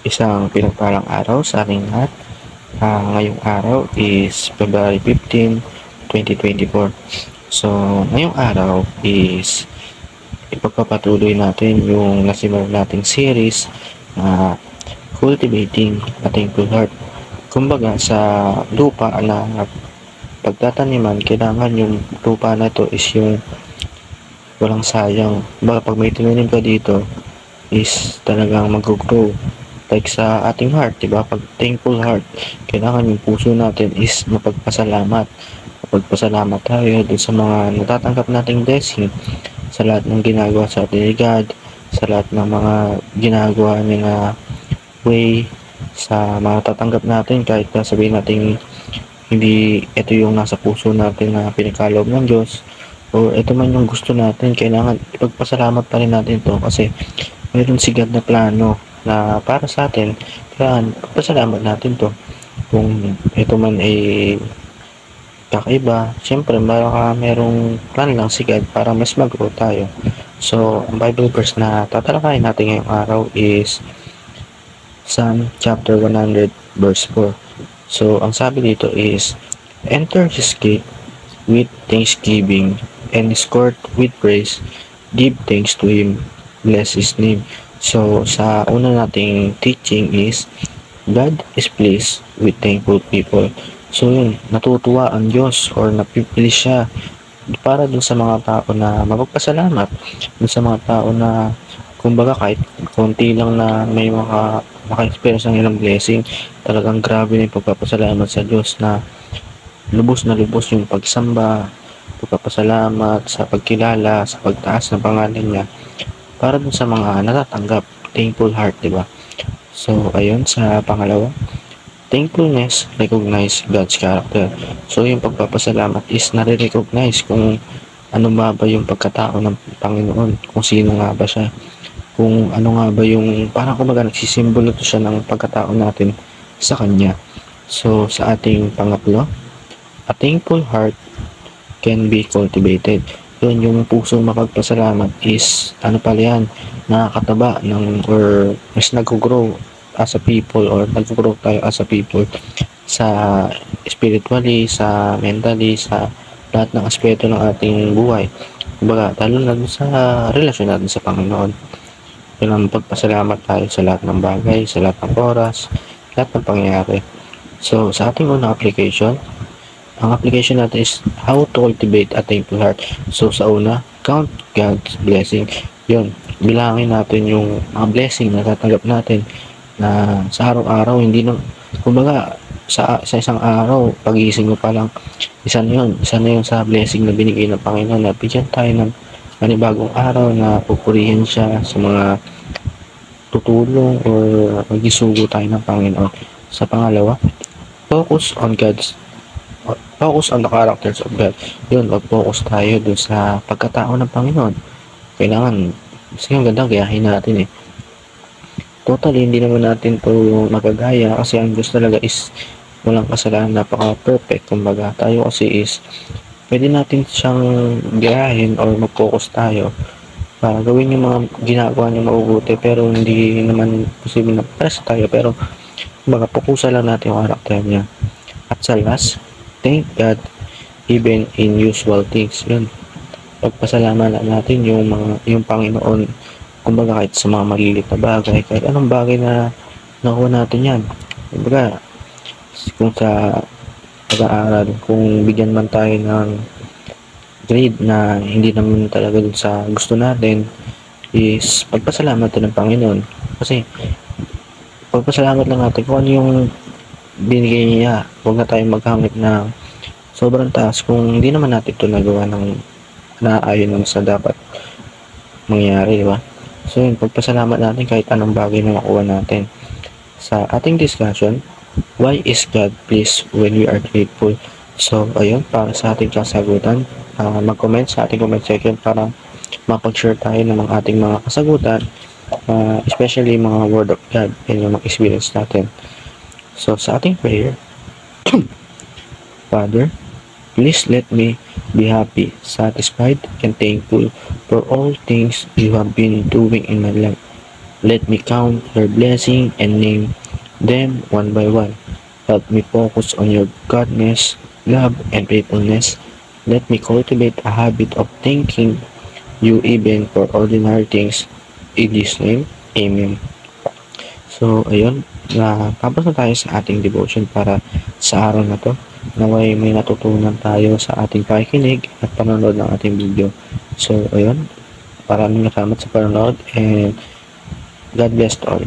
Isang pinagpalang araw sa ating lahat. Ngayong araw is February 15, 2024. So, ngayong araw is ipagpapatuloy natin yung nasimulan nating series na Cultivating a Thankful Heart. Kumbaga, sa lupa na pagtataniman, kailangan yung lupa na to is yung walang sayang. Pag may tinanim ka dito, is talagang mag-grow. Like sa ating heart, diba? Pag thankful heart, kailangan yung puso natin is mapagpasalamat. Mapagpasalamat tayo dun sa mga natatanggap nating blessing, sa lahat ng ginagawa sa atin ni God, sa lahat ng mga ginagawa niya na way, sa mga tatanggap natin kahit na sabihin natin hindi ito yung nasa puso natin na pinagkaloob ng Diyos o ito man yung gusto natin, kailangan ipagpasalamat pa rin natin to kasi mayroon si God na plano na para sa atin. Kaya pasalamat natin to. Kung ito man ay kakaiba, syempre merong plan lang si God para mas mag-grow tayo. So, ang Bible verse na tatalakayin natin ngayong araw is Psalm chapter 100 verse 4. So, ang sabi dito is, enter his gate with thanksgiving and his court with praise. Give thanks to him. Bless his name. So, sa una nating teaching is, God is pleased with thankful people. So, yun, natutuwa ang Diyos or napipili siya para dun sa mga tao na mapagpasalamat. Dun sa mga tao na, kumbaga, kahit konti lang na may maka-experience ng ilang blessing, talagang grabe na yung pagpapasalamat sa Diyos na lubos yung pagsamba, pagpapasalamat sa pagkilala, sa pagtaas ng pangalan niya para dun sa mga natatanggap, thankful heart, di ba? So, ayun, sa pangalawa, thankfulness, recognize God's character. So, yung pagpapasalamat is nare-recognize kung ano ba yung pagkatao ng Panginoon, kung sino nga ba siya, kung ano nga ba yung, parang kumbaga nagsisimbolo to siya ng pagkatao natin sa Kanya. So, sa ating pangatlo, a thankful heart can be cultivated. Yun, yung pusong mapagpasalamat is, ano pala yan, nakakataba ng, or mas nag-grow as a people, or nag-grow tayo as a people sa spiritually, sa mentally, sa lahat ng aspeto ng ating buhay. Kumbaga, lalo na sa relasyon natin sa Panginoon. Yun ang pagpasalamat tayo sa lahat ng bagay, sa lahat ng oras, lahat ng pangyayari. So, sa ating unang application, ang application natin is how to cultivate a thankful heart. So, sa una, count God's blessing. Yun, bilangin natin yung mga blessing na tatanggap natin na sa araw-araw, hindi na, kumbaga, sa isang araw, pagising mo pa lang, isa na yun sa blessing na binigay ng Panginoon na bigyan tayo ng panibagong araw na pupurihin siya sa mga tutulong or magisugo tayo ng Panginoon. Sa pangalawa, focus on the characters of God. Yun, mag-focus tayo dun sa pagkatao ng Panginoon. Kailangan, kasi ang ganda, gayahin natin eh. Totally, hindi naman natin to magagaya kasi ang Diyos talaga is walang kasalanan, napaka-perfect. Kumbaga, tayo kasi is, pwede natin siyang gayahin or mag-focus tayo para gawin yung mga ginagawa niya mabubuti pero hindi naman posible na press tayo pero kumbaga, pukusan lang natin yung karakter niya. At sa last, thank God even in usual things. Yun. Pagpasalamat natin yung Panginoon. Kumbaga kahit sa mga maliliit na bagay, kahit anong bagay na nakuha natin yan. Kumbaga, kung sa pag-aaral, kung bigyan man tayo ng grade na hindi naman talaga dun sa gusto natin, is pagpasalamat natin ng Panginoon. Kasi, pagpasalamat lang natin kung ano yung binigay niya. Huwag na tayong maghanap na sobrang taas kung hindi naman natin ito nagawa ng naayon naman sa dapat mangyari, di ba? So yun, pagpasalamat natin kahit anong bagay na makuha natin. Sa ating discussion, why is God pleased when we are grateful? So ayun, para sa ating kasagutan, mag-comment sa ating comment section para mapag-share tayo ng mga ating mga kasagutan, especially mga word of God and yung mga experience natin. So sa ating prayer, Father, please let me be happy, satisfied, and thankful for all things you have been doing in my life. Let me count your blessing and name them one by one. Help me focus on your goodness, love, and faithfulness. Let me cultivate a habit of thanking you even for ordinary things. In this name, Amen. So, ayun, tapos na tayo sa ating devotion para sa araw na to. Naway may natutunan tayo sa ating pakikinig at panonood ng ating video. So, ayun, maraming salamat sa panonood and God bless to all.